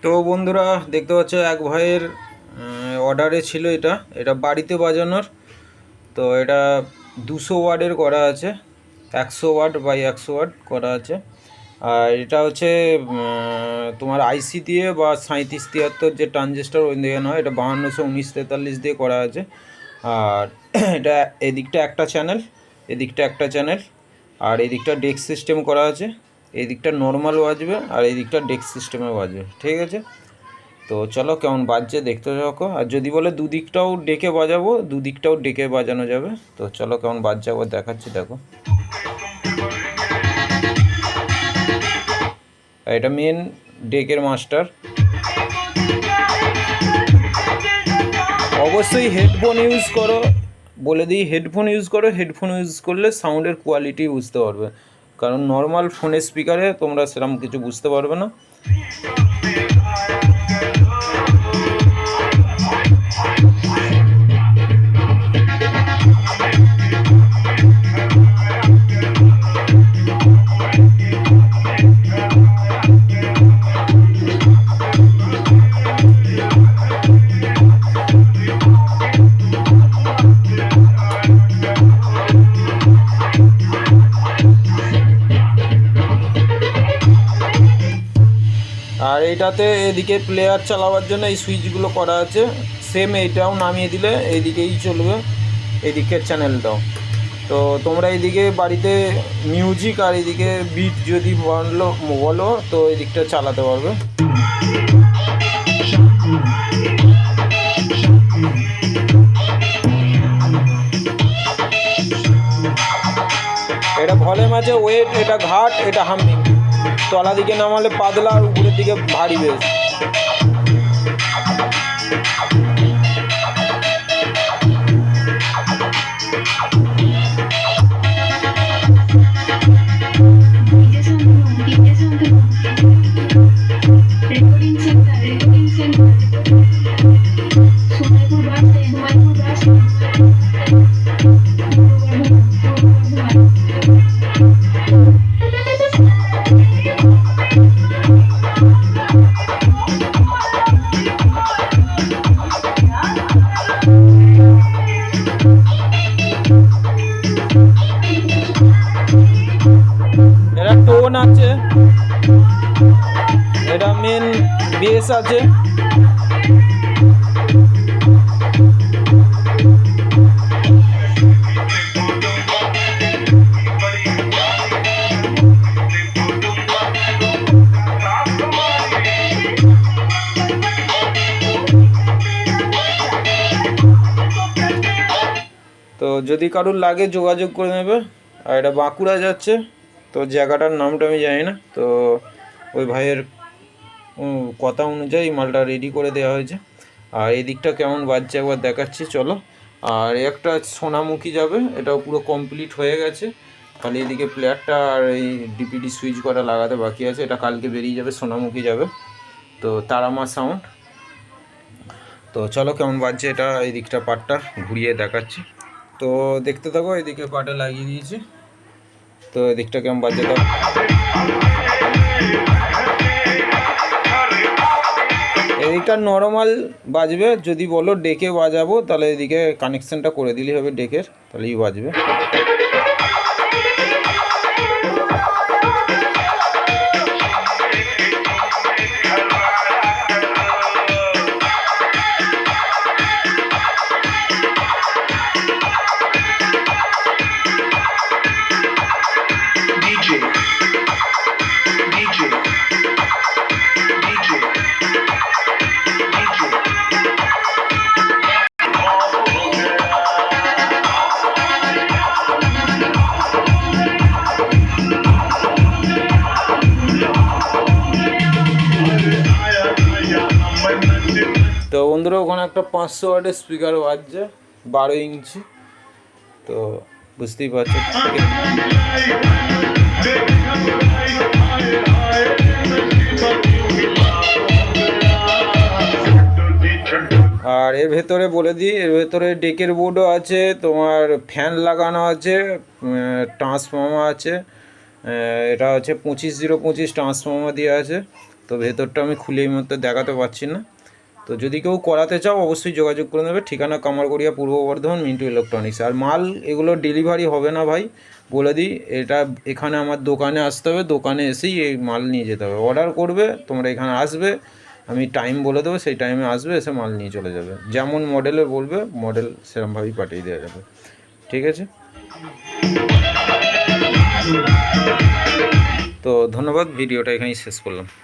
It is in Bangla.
তো বন্ধুরা দেখতে পাচ্ছ এক ভাইয়ের অর্ডারে ছিল এটা এটা বাড়িতে বাজানোর। তো এটা 200 ওয়াটের করা আছে, 100 ওয়াট বাই 100 ওয়াট করা আছে। আর এটা হচ্ছে তোমার আইসি দিয়ে বা 3773 যে ট্রানজিস্টার ওই দিয়ে নয়, এটা 521943 দিয়ে করা আছে। আর এটা এদিকটা একটা চ্যানেল, এদিকটা একটা চ্যানেল, আর এদিকটা ডেক সিস্টেম করা আছে। এই দিকটা নর্মাল বাজবে আর এই দিকটা ডেক সিস্টেমে বাজবে, ঠিক আছে। তো চলো কেমন বাজছে দেখতে থাকো। আর যদি বলে দুদিকটাও ডেকে বাজাবো, দুদিকটাও ডেকে বাজানো যাবে। তো চলো কেমন বাজছে আবার দেখাচ্ছি, দেখো। এটা মেন ডেকের মাস্টার। অবশ্যই হেডফোন ইউজ করো, বলে দিই হেডফোন ইউজ করো। হেডফোন ইউজ করলে সাউন্ডের কোয়ালিটি বুঝতে পারবে, কারণ নর্মাল ফোনের স্পিকারে তোমরা সেরকম কিছু বুঝতে পারবে না। আর এইটাতে এদিকে প্লেয়ার চালাবার জন্য এই সুইচগুলো করা আছে। সেম এইটাও নামিয়ে দিলে এইদিকেই চলবে, এদিকের চ্যানেলটাও। তো তোমরা এইদিকে বাড়িতে মিউজিক আর এইদিকে বিট যদি বলো তো এই দিকটা চালাতে পারবে। এটা ভলিউম আছে, ওয়েট, এটা ঘাট, এটা হামিং। তলা দিকে নামালে পাতলা আর উপরের দিকে ভারী বেশ। এটা টোন আছে, এটা মেন বেস আছে। তো যদি কারোর লাগে যোগাযোগ করে নেবে। আর এটা বাঁকুড়া যাচ্ছে, তো জায়গাটার নামটা আমি জানি না। তো ওই ভাইয়ের কথা অনুযায়ী মালটা রেডি করে দেওয়া হয়েছে। আর এই দিকটা কেমন বাজছে একবার দেখাচ্ছি, চলো। আর একটা সোনামুখী যাবে, এটাও পুরো কমপ্লিট হয়ে গেছে। খালি এদিকে প্লেয়ারটা আর এই ডিপিডি সুইচ করা লাগাতে বাকি আছে। এটা কালকে বেরিয়ে যাবে, সোনামুখী যাবে। তো তারামা সাউন্ড। তো চলো কেমন বাজছে এটা, এই দিকটা পার্টটা ঘুরিয়ে দেখাচ্ছি। তো দেখতে থাকো, এদিকে পার্টে লাগিয়ে দিয়েছি। তো এদিকটা কেমন বাজছে তো, এদিকটা নর্মাল বাজবে। যদি বলো ডেকে বাজাবো তাহলে এদিকে কানেকশানটা করে দিলেই হবে ডেকের, তাহলেই বাজবে। তো বন্ধুরা ওখানে একটা 500 ওয়াটের স্পিকার বাজছে, 12 ইঞ্চি। তো বুঝতেই পারছো। আর এর ভেতরে বলে দিই, এর ভেতরে ডেকের বোর্ডও আছে, তোমার ফ্যান লাগানো আছে, ট্রান্সফর্মার আছে। এটা হচ্ছে 25025 ট্রান্সফর্মার দিয়ে আছে। তো ভেতরটা আমি খুলে এই মুহূর্তে দেখাতে পারছি না। তো যদি কেউ করাতে চাও অবশ্যই যোগাযোগ করে নেবে। ঠিকানা কামারগড়িয়া, পূর্ব বর্ধমান, মিন্টু ইলেকট্রনিক্স। আর মাল এগুলো ডেলিভারি হবে না ভাই, বলে দিই। এটা এখানে আমার দোকানে আসতে হবে, দোকানে এসেই এই মাল নিয়ে যেতে হবে। অর্ডার করবে, তোমরা এখানে আসবে, আমি টাইম বলে দেবো, সেই টাইমে আসবে, এসে মাল নিয়ে চলে যাবে। যেমন মডেলে বলবে মডেল সেরকমভাবেই পাঠিয়ে দেওয়া যাবে। ঠিক আছে, তো ধন্যবাদ, ভিডিওটা এখানেই শেষ করলাম।